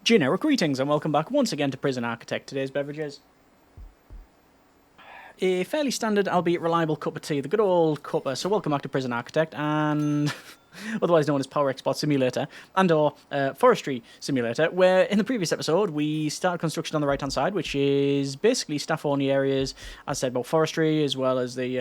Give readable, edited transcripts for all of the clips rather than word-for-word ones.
Generic greetings and welcome back once again to Prison Architect. Today's beverages: a fairly standard, albeit reliable cup of tea, the good old cuppa. So welcome back to Prison Architect, and otherwise known as Power Export Simulator and/or Forestry Simulator, where in the previous episode we started construction on the right-hand side, which is basically staff-only areas, as said, about forestry, as well as the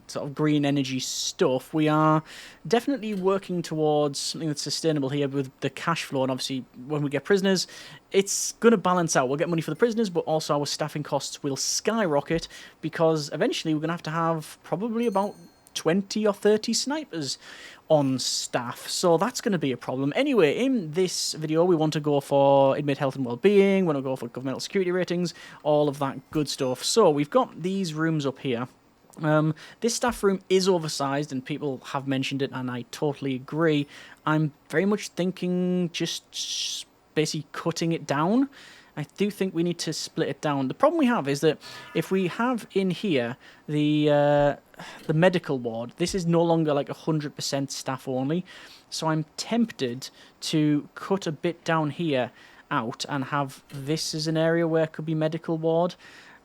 sort of green energy stuff. We are definitely working towards something that's sustainable here with the cash flow, and obviously when we get prisoners, it's going to balance out. We'll get money for the prisoners, but also our staffing costs will skyrocket, because eventually we're going to have probably about 20 or 30 snipers on staff, so that's going to be a problem. Anyway, in this video we want to go for inmate health and well-being, we want to go for governmental security ratings, all of that good stuff. So we've got these rooms up here. This staff room is oversized and people have mentioned it, and I totally agree. I'm very much thinking just basically cutting it down. I do think we need to split it down. The problem we have is that if we have in here the medical ward, this is no longer like 100% staff only. So I'm tempted to cut a bit down here out and have this as an area where it could be medical ward.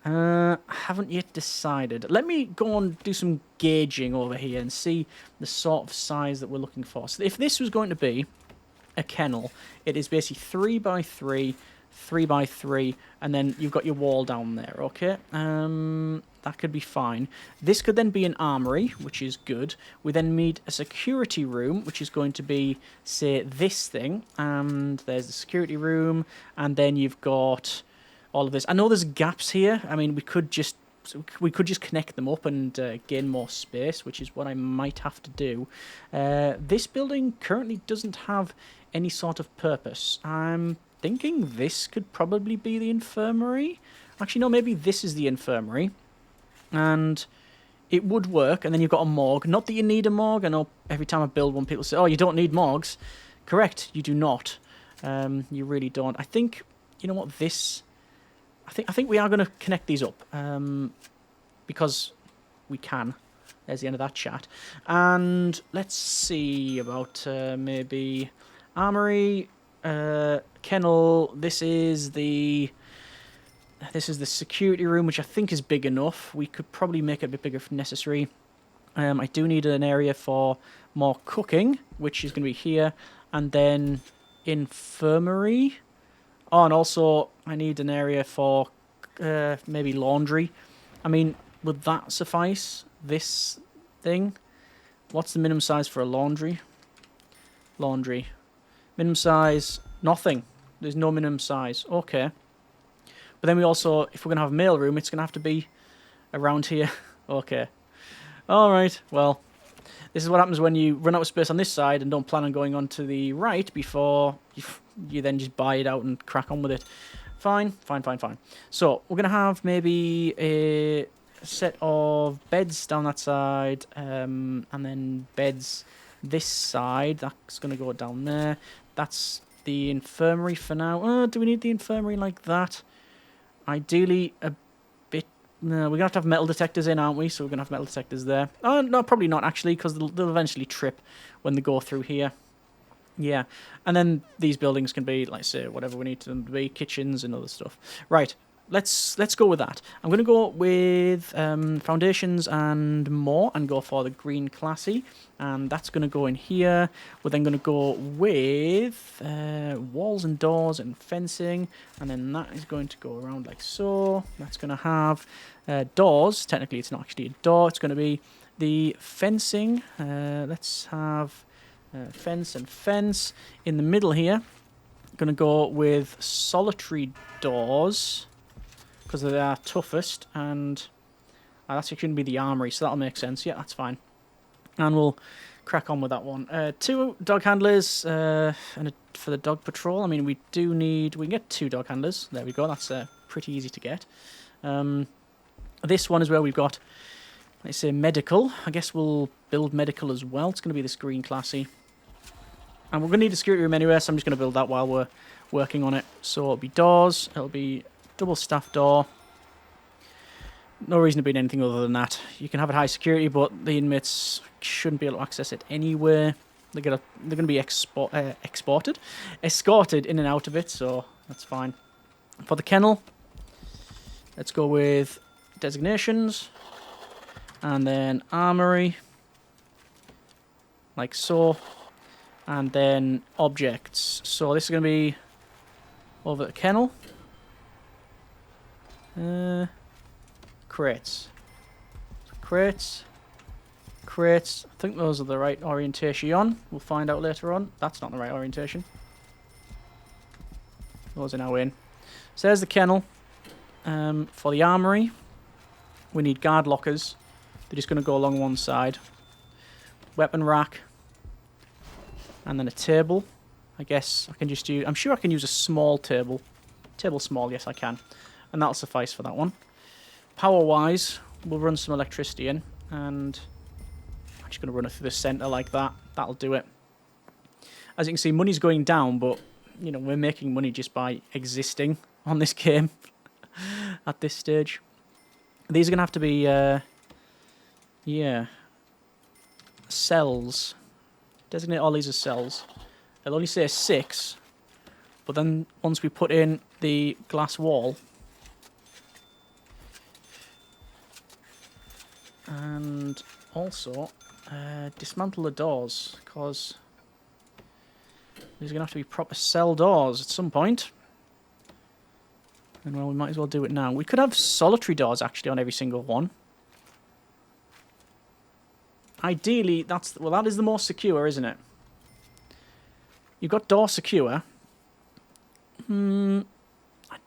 I haven't yet decided. Let me go and do some gauging over here and see the sort of size that we're looking for. So if this was going to be a kennel, it is basically 3x3, 3x3, and then you've got your wall down there, okay? That could be fine. This could then be an armory, which is good. We then need a security room, which is going to be, say, this thing, and there's the security room, and then you've got all of this. I know there's gaps here. I mean, we could just connect them up and gain more space, which is what I might have to do. This building currently doesn't have any sort of purpose. I'm thinking this could probably be the infirmary. Actually, no, maybe this is the infirmary. And it would work. And then you've got a morgue. Not that you need a morgue. I know every time I build one, people say, oh, you don't need morgues. Correct, you do not. You really don't. I think, you know what, this... I think we are going to connect these up. Because we can. There's the end of that chat. And let's see about maybe armory, kennel. This is the security room, which I think is big enough. We could probably make it a bit bigger if necessary. I do need an area for more cooking, which is going to be here, and then infirmary. Oh, and also I need an area for maybe laundry. I mean, would that suffice? This thing? What's the minimum size for a laundry? Laundry. Minimum size, nothing. There's no minimum size. Okay. But then we also, if we're going to have a mail room, it's going to have to be around here. Okay. Alright, well, this is what happens when you run out of space on this side and don't plan on going on to the right before you then just buy it out and crack on with it. Fine. So, we're going to have maybe a set of beds down that side, and then beds this side. That's going to go down there. That's the infirmary for now. Do we need the infirmary like that? Ideally, a bit... No, we're going to have metal detectors in, aren't we? So we're going to have metal detectors there. Oh, no, probably not, actually, because they'll eventually trip when they go through here. Yeah. And then these buildings can be, like, say, whatever we need them to be, kitchens and other stuff. Right. Let's go with that. I'm going to go with foundations and more and go for the green classy. And that's going to go in here. We're then going to go with walls and doors and fencing. And then that is going to go around like so. That's going to have doors. Technically, it's not actually a door. It's going to be the fencing. Let's have fence and fence. In the middle here, going to go with solitary doors, because they are toughest, and that's actually going to be the armory, so that'll make sense. Yeah, that's fine. And we'll crack on with that one. 2 dog handlers for the dog patrol. I mean, we can get 2 dog handlers. There we go, that's pretty easy to get. This one is where we've got, let's say, medical. I guess we'll build medical as well. It's going to be this green classy. And we're going to need a security room anyway, so I'm just going to build that while we're working on it. So it'll be doors, it'll be double staff door. No reason to be anything other than that. You can have it high security, but the inmates shouldn't be able to access it anywhere. They're going to be escorted in and out of it, so That's fine. For the kennel, let's go with designations. And then armory. Like so. And then objects. So this is going to be over the kennel. Crates. Crates. Crates. I think those are the right orientation. We'll find out later on. That's not the right orientation. Those are now in. So there's the kennel. For the armory, we need guard lockers. They're just going to go along one side. Weapon rack. And then a table. I guess I can just use... I'm sure I can use a small table. Table small, yes I can. And that'll suffice for that one. Power-wise, we'll run some electricity in. And I'm just going to run it through the centre like that. That'll do it. As you can see, money's going down, but, you know, we're making money just by existing on this game at this stage. These are going to have to be, yeah, cells. Designate all these as cells. It'll only say 6, but then once we put in the glass wall, and also dismantle the doors, because these are going to have to be proper cell doors at some point. And well, we might as well do it now. We could have solitary doors actually on every single one. Ideally, that is the more secure, isn't it? You've got door secure. I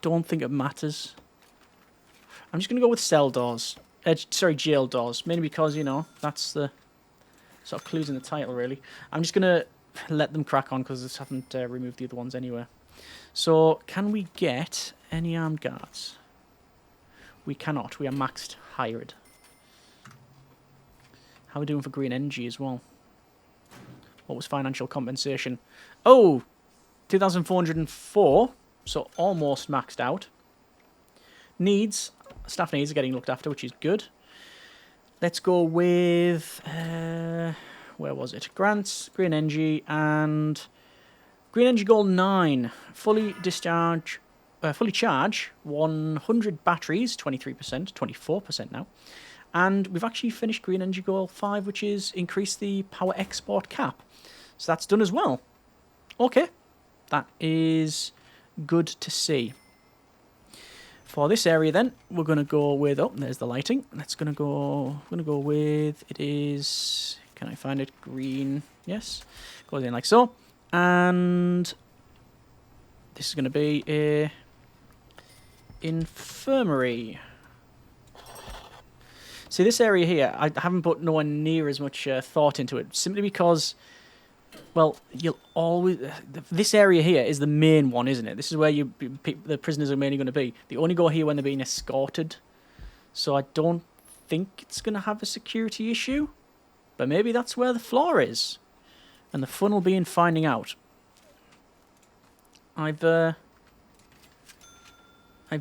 don't think it matters. I'm just going to go with cell doors. Sorry, jail doors. Mainly because, you know, that's the sort of clues in the title, really. I'm just going to let them crack on because I haven't removed the other ones anyway. So, can we get any armed guards? We cannot. We are maxed hired. How are we doing for green energy as well? What was financial compensation? Oh! 2,404. So almost maxed out. Needs. Staff needs are getting looked after, which is good. Let's go with... where was it? Grants, green energy, and... Green energy goal 9. Fully charge 100 batteries, 23%, 24% now. And we've actually finished Green Energy Goal 5, which is increase the power export cap. So that's done as well. Okay. That is good to see. For this area then, we're going to go with... Oh, there's the lighting. We're going to go with... It is... Can I find it? Green. Yes. Goes in like so. And this is going to be a... infirmary. See, this area here, I haven't put nowhere near as much thought into it, simply because, well, you'll always... This area here is the main one, isn't it? This is where the prisoners are mainly going to be. They only go here when they're being escorted, so I don't think it's going to have a security issue, but maybe that's where the flaw is, and the fun will be in finding out. I've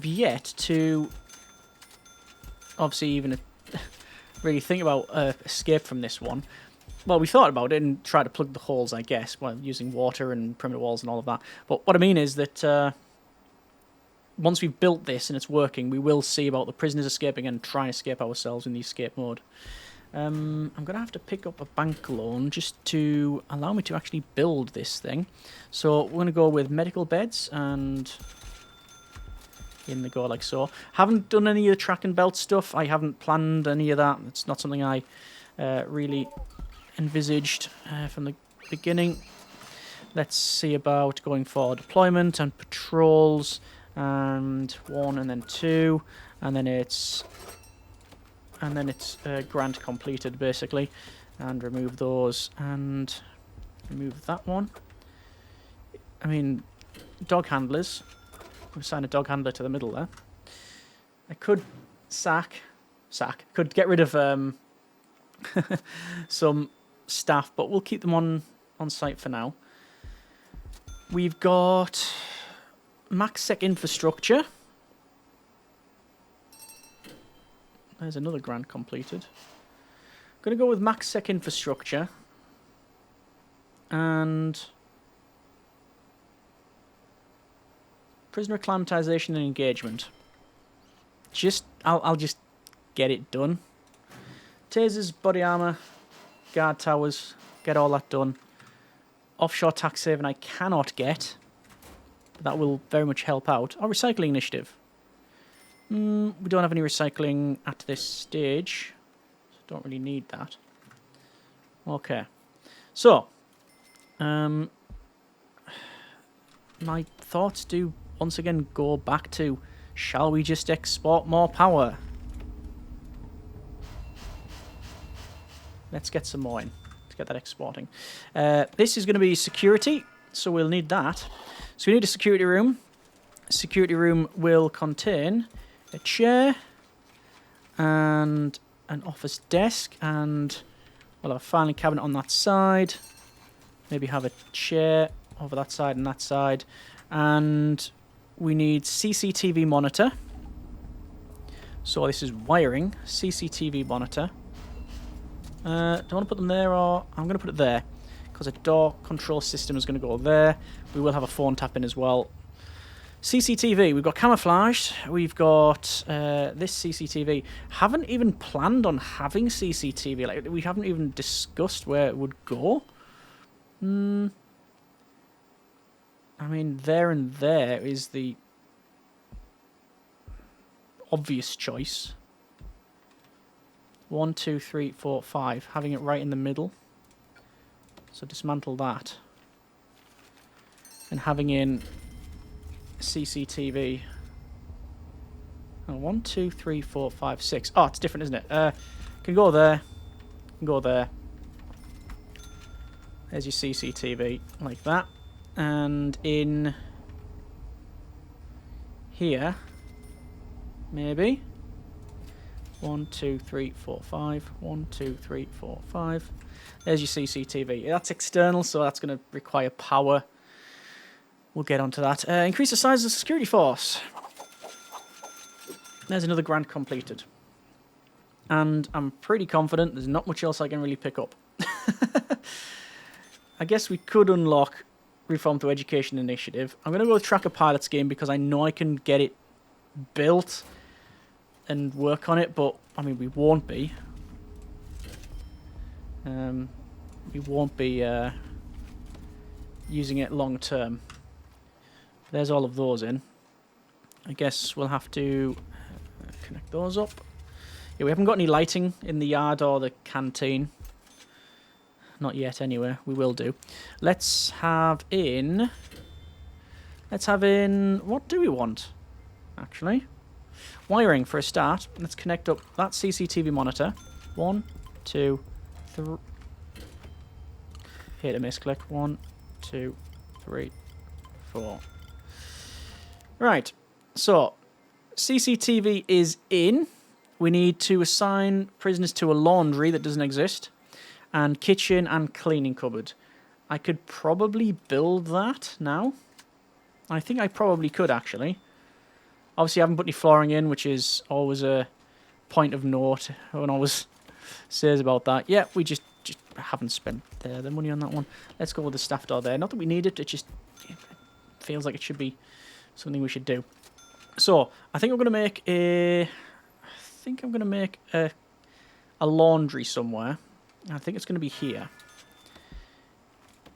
yet to, obviously, even... really think about escape from this one. Well, we thought about it and tried to plug the holes, I guess, well, using water and perimeter walls and all of that. But what I mean is that once we've built this and it's working, we will see about the prisoners escaping and try and escape ourselves in the escape mode. I'm going to have to pick up a bank loan just to allow me to actually build this thing. So we're going to go with medical beds and... in the go like so. Haven't done any of the track and belt stuff. I haven't planned any of that. It's not something I really envisaged from the beginning. Let's see about going for deployment and patrols, and 1 and then 2, and then it's grant completed basically, and remove those and remove that one. I mean, dog handlers. We've assigned a dog handler to the middle there. I could could get rid of some staff, but we'll keep them on site for now. We've got max sec infrastructure. There's another grant completed. I'm going to go with max sec infrastructure. And Prisoner acclimatization and engagement. I'll just get it done. Tasers, body armor, guard towers, get all that done. Offshore tax haven I cannot get, but that will very much help out. Our recycling initiative. We don't have any recycling at this stage, so don't really need that. Okay, so my thoughts do once again go back to, shall we just export more power? Let's get some more in. Let's get that exporting. This is going to be security, so we'll need that. So we need a security room. Security room will contain a chair and an office desk, and we'll have a filing cabinet on that side. Maybe have a chair over that side and that side. And we need CCTV monitor. So this is wiring, CCTV monitor. Do I want to put them there, or I'm going to put it there because a door control system is going to go there. We will have a phone tap in as well. CCTV, we've got camouflaged, we've got this CCTV. Haven't even planned on having CCTV, like we haven't even discussed where it would go. I mean, there and there is the obvious choice. 1, 2, 3, 4, 5. Having it right in the middle. So dismantle that. And having in CCTV. Oh, 1, 2, 3, 4, 5, 6. Oh, it's different, isn't it? Can go there. Can go there. There's your CCTV, like that. And in here, maybe. 1, 2, 3, 4, 5. 1, 2, 3, 4, 5. There's your CCTV. That's external, so that's going to require power. We'll get onto that. Increase the size of the security force. There's another grant completed. And I'm pretty confident there's not much else I can really pick up. I guess we could unlock Reform Through Education Initiative. I'm going to go with Tracker Pilot Scheme because I know I can get it built and work on it, but I mean we won't be. We won't be using it long term. There's all of those in. I guess we'll have to connect those up. Yeah, we haven't got any lighting in the yard or the canteen. Not yet, anyway. We will do. Let's have in. What do we want? Actually, wiring for a start. Let's connect up that CCTV monitor. 1, 2, 3. Hit a misclick. 1, 2, 3, 4. Right. So CCTV is in. We need to assign prisoners to a laundry that doesn't exist. And kitchen and cleaning cupboard. I could probably build that now. I think I probably could, actually. Obviously, I haven't put any flooring in, which is always a point of note. Everyone always says about that. Yeah, we just haven't spent the money on that one. Let's go with the staff door there. Not that we need it, it feels like it should be something we should do. So, I think I'm going to make a laundry somewhere. I think it's going to be here.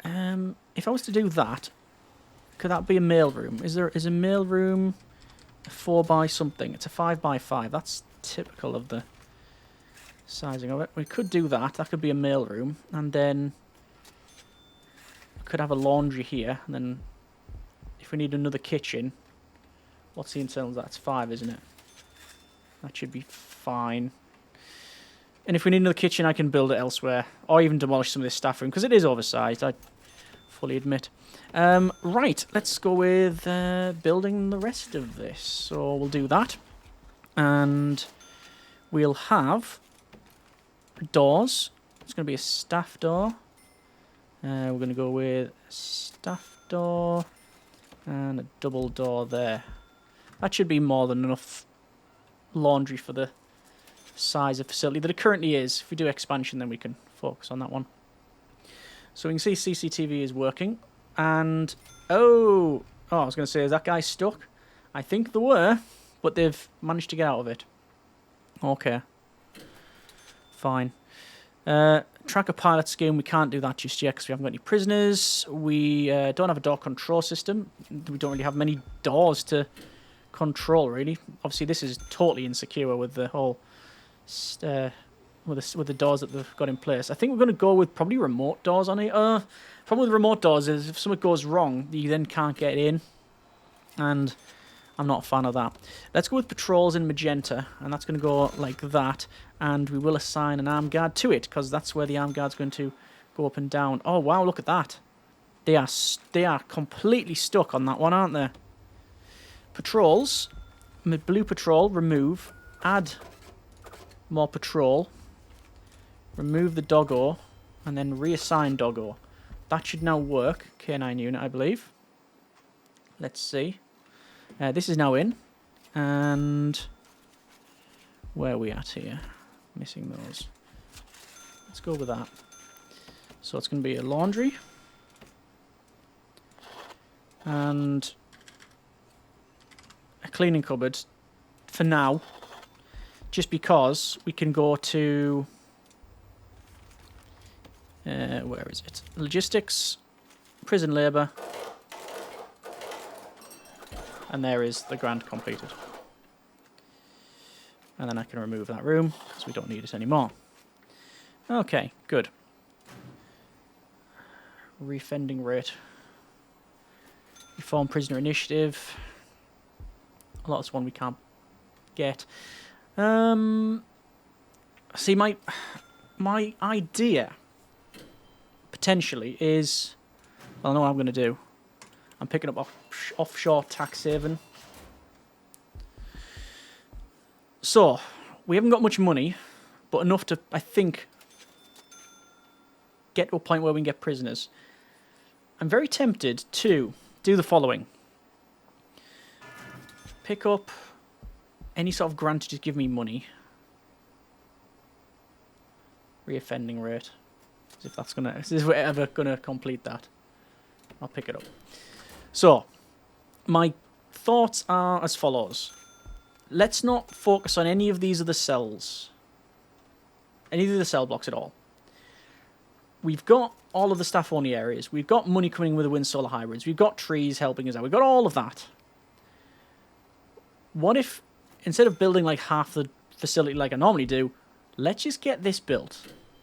If I was to do that, could that be a mail room? Is a mail room a 4 by something? It's a 5 by 5. That's typical of the sizing of it. We could do that. That could be a mail room. And then we could have a laundry here. And then if we need another kitchen, what's the internal of that? It's 5, isn't it? That should be fine. And if we need another kitchen, I can build it elsewhere. Or even demolish some of this staff room, because it is oversized, I fully admit. Right, let's go with building the rest of this. So we'll do that. And we'll have doors. It's going to be a staff door. We're going to go with a staff door and a double door there. That should be more than enough laundry for the size of facility that it currently is. If we do expansion, then we can focus on that one. So we can see CCTV is working, and oh Oh, I was going to say, is that guy stuck? I think they were, but they've managed to get out of it. Okay. Fine. Tracker pilot scheme, we can't do that just yet because we haven't got any prisoners. We don't have a door control system. We don't really have many doors to control, really. Obviously, this is totally insecure with the whole... with the doors that they've got in place. I think we're going to go with probably remote doors on it. Problem with remote doors is if something goes wrong, you then can't get in. And I'm not a fan of that. Let's go with patrols in magenta, and that's going to go like that. And we will assign an armed guard to it, because that's where the armed guard's going to go up and down. Oh, wow, look at that. They are completely stuck on that one, aren't they? Patrols. Blue patrol, remove. Add more patrol. Remove the doggo, and then reassign doggo. That should now work. K9 unit, I believe. Let's see. This is now in. And where are we at here? Missing those. Let's go with that. So it's going to be a laundry. And a cleaning cupboard for now. Just because we can go to... where is it? Logistics, prison labour, and there is the grant completed. And then I can remove that room, because we don't need it anymore. Okay, good. Refending rate. Reform prisoner initiative. A lot of this one we can't get. See, my idea... potentially is, well, I know what I'm going to do. I'm picking up offshore tax haven. So, we haven't got much money, but enough to, I think, get to a point where we can get prisoners. I'm very tempted to do the following. Pick up any sort of grant to just give me money. Reoffending rate. If that's gonna, is we're ever gonna complete that, I'll pick it up. So, my thoughts are as follows. Let's not focus on any of these other cells, any of the cell blocks at all. We've got all of the staff-only areas. We've got money coming with the wind solar hybrids. We've got trees helping us out. We've got all of that. What if, instead of building like half the facility like I normally do, let's just get this built.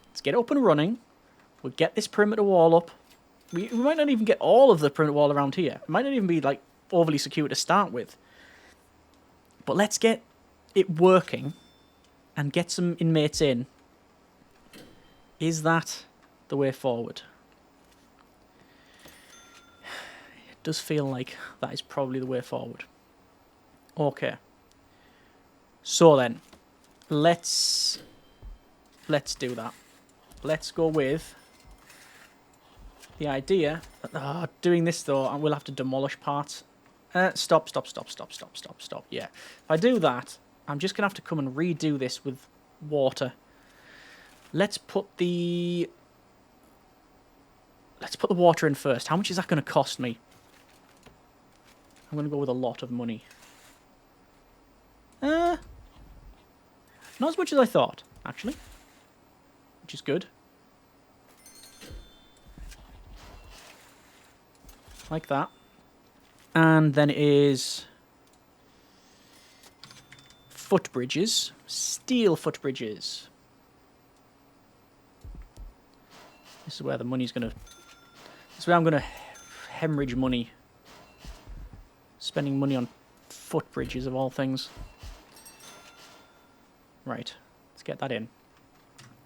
Let's get it up and running. We'll get this perimeter wall up. We might not even get all of the perimeter wall around here. It might not even be like overly secure to start with. But let's get it working and get some inmates in. Is that the way forward? It does feel like that is probably the way forward. Okay. So then, let's do that. Let's go with the idea that doing this though, I will have to demolish parts. Stop. Yeah. If I do that, I'm just going to have to come and redo this with water. Let's put the water in first. How much is that going to cost me? I'm going to go with a lot of money. Not as much as I thought, actually. Which is good. Like that. And then it is footbridges. Steel footbridges. This is where the money's going to... This is where I'm going to hemorrhage money. Spending money on footbridges of all things. Right. Let's get that in.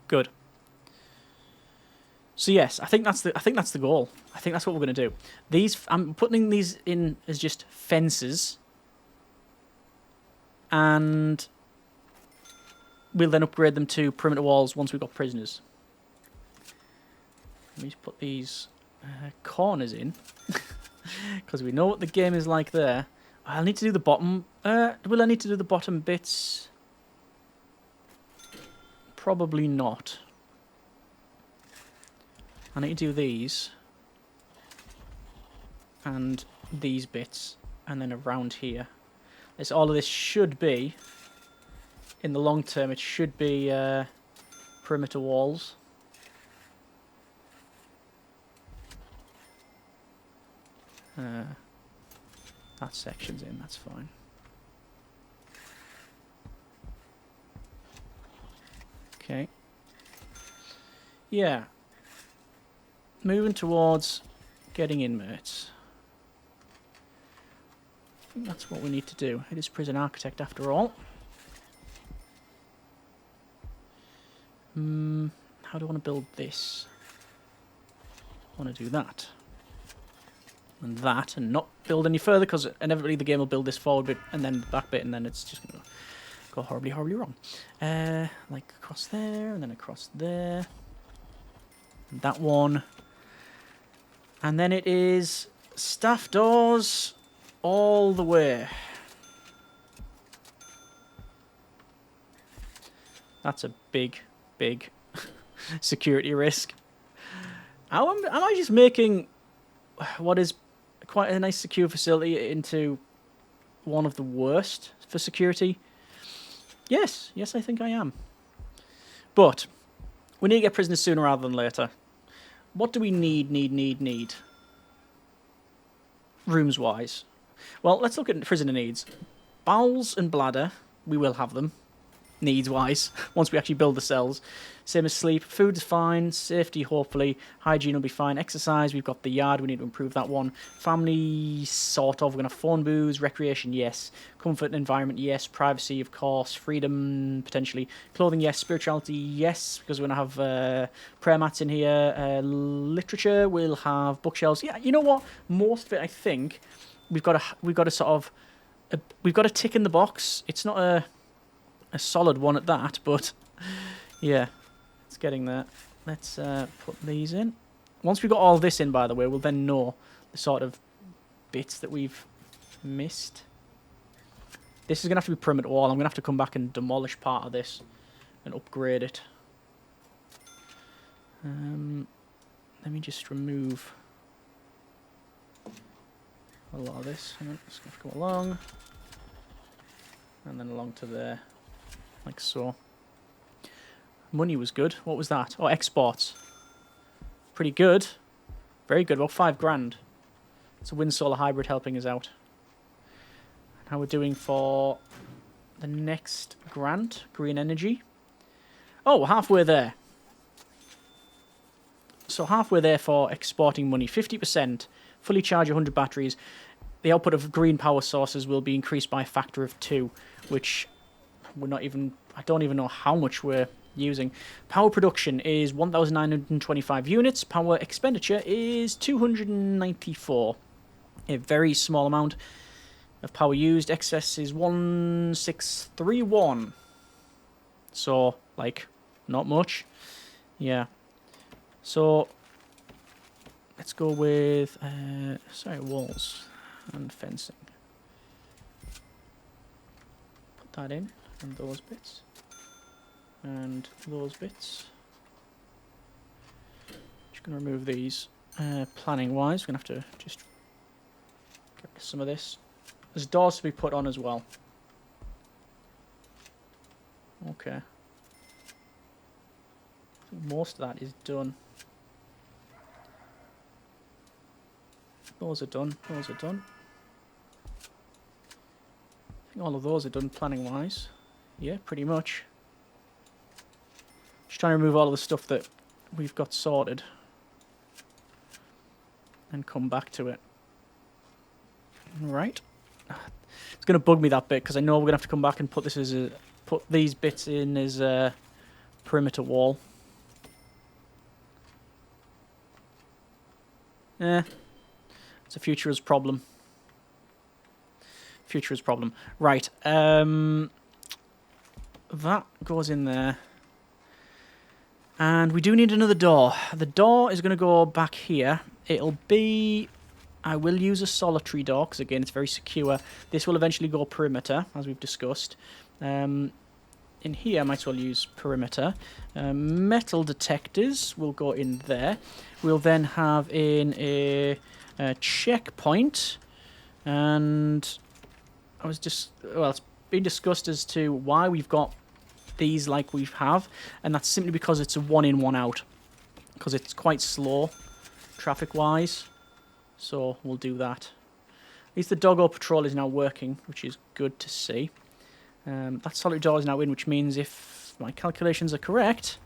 Good. So yes, I think that's the goal. I think that's what we're going to do. These, I'm putting these in as just fences, and we'll then upgrade them to perimeter walls once we've got prisoners. Let me just put these corners in, because we know what the game is like there. I'll need to do the bottom. Will I need to do the bottom bits? Probably not. I need to do these. And these bits, and then around here. All of this should be, in the long term, it should be perimeter walls. That section's in, that's fine. Okay. Yeah. Moving towards getting inmates. I think that's what we need to do. It is prison architect after all. How do I want to build this? I want to do that. And that, and not build any further, because inevitably the game will build this forward bit and then the back bit, and then it's just going to go horribly, horribly wrong. Like across there, and then across there. And that one. And then it is staff doors all the way. That's a big, big security risk. Am I just making what is quite a nice secure facility into one of the worst for security? Yes, I think I am. But we need to get prisoners sooner rather than later. What do we need? Rooms-wise. Well, let's look at prisoner needs. Bowels and bladder, we will have them. Needs-wise, once we actually build the cells. Same as sleep. Food is fine. Safety, hopefully. Hygiene will be fine. Exercise, we've got the yard. We need to improve that one. Family, sort of. We're going to have phone booths. Recreation, yes. Comfort and environment, yes. Privacy, of course. Freedom, potentially. Clothing, yes. Spirituality, yes. Because we're going to have prayer mats in here. Literature, we'll have bookshelves. Yeah, you know what? Most of it, I think, we've got to sort of... we've got a tick in the box. It's not a solid one at that, but yeah, it's getting there. Let's put these in. Once we've got all this in, by the way, we'll then know the sort of bits that we've missed. This is going to have to be perimeter wall. I'm going to have to come back and demolish part of this and upgrade it. Let me just remove a lot of this. Hang on, it's going to have to go along. And then along to there. Like so. Money was good. What was that? Oh, exports. Pretty good. Very good. About 5 grand. It's a wind solar hybrid helping us out. And how we're doing for the next grant. Green energy. Oh, we're halfway there. So halfway there for exporting money. 50%. Fully charge 100 batteries. The output of green power sources will be increased by a factor of 2. Which... I don't even know how much we're using. Power production is 1,925 units. Power expenditure is 294. A very small amount of power used. Excess is 1631. So, like, not much. Yeah. So, let's go with, walls and fencing. Put that in. And those bits. And those bits. Just going to remove these. Planning wise, we're going to have to just get rid of some of this. There's doors to be put on as well. Okay. I think most of that is done. Those are done. Those are done. I think all of those are done planning wise. Yeah, pretty much. Just trying to remove all of the stuff that we've got sorted. And come back to it. Right. It's going to bug me that bit, because I know we're going to have to come back and put this as put these bits in as a perimeter wall. It's a futurist problem. Futurist problem. Right. That goes in there. And we do need another door. The door is going to go back here. It'll be... I will use a solitary door, because again, it's very secure. This will eventually go perimeter, as we've discussed. In here, I might as well use perimeter. Metal detectors will go in there. We'll then have in a checkpoint. And I was just... Well, it's been discussed as to why we've got these like we have. And that's simply because it's a one in, one out. Because it's quite slow, traffic-wise. So we'll do that. At least the doggo patrol is now working, which is good to see. That solitary door is now in, which means if my calculations are correct...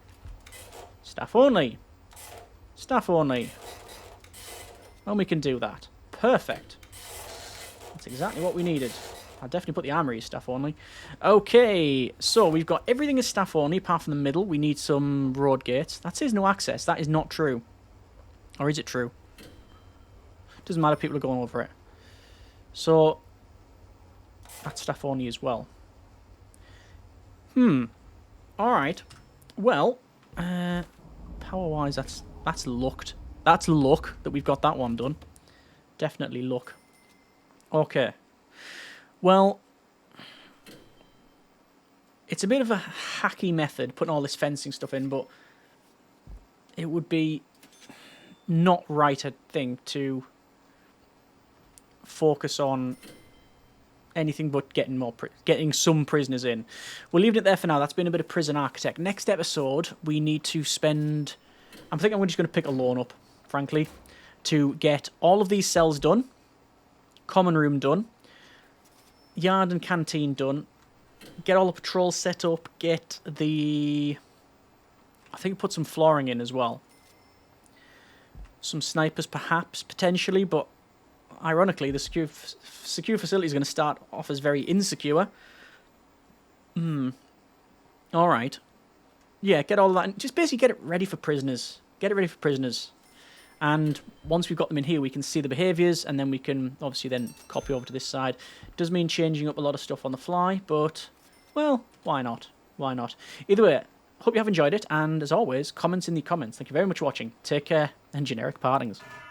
Staff only. Staff only. And we can do that. Perfect. That's exactly what we needed. I'll definitely put the armory as staff only. Okay, so we've got everything as staff only, apart from the middle. We need some road gates. That says no access. That is not true. Or is it true? Doesn't matter, people are going over it. So, that's staff only as well. Alright. Well, power-wise, that's lucked. That's luck that we've got that one done. Definitely luck. Okay. Well, it's a bit of a hacky method putting all this fencing stuff in, but it would be not right, I think, to focus on anything but getting some prisoners in. We'll leave it there for now. That's been a bit of Prison Architect. Next episode, we need to spend... I think I'm just going to pick a loan up, frankly, to get all of these cells done, common room done, yard and canteen done, get all the patrols set up, get the... I think put some flooring in as well. Some snipers perhaps, potentially, but ironically the secure facility is going to start off as very insecure. Alright. Yeah, get all of that, and just basically get it ready for prisoners. Get it ready for prisoners. And once we've got them in here, we can see the behaviours, and then we can obviously then copy over to this side. Does mean changing up a lot of stuff on the fly, but, well, why not? Why not? Either way, hope you have enjoyed it, and as always, comments in the comments. Thank you very much for watching. Take care, and generic partings.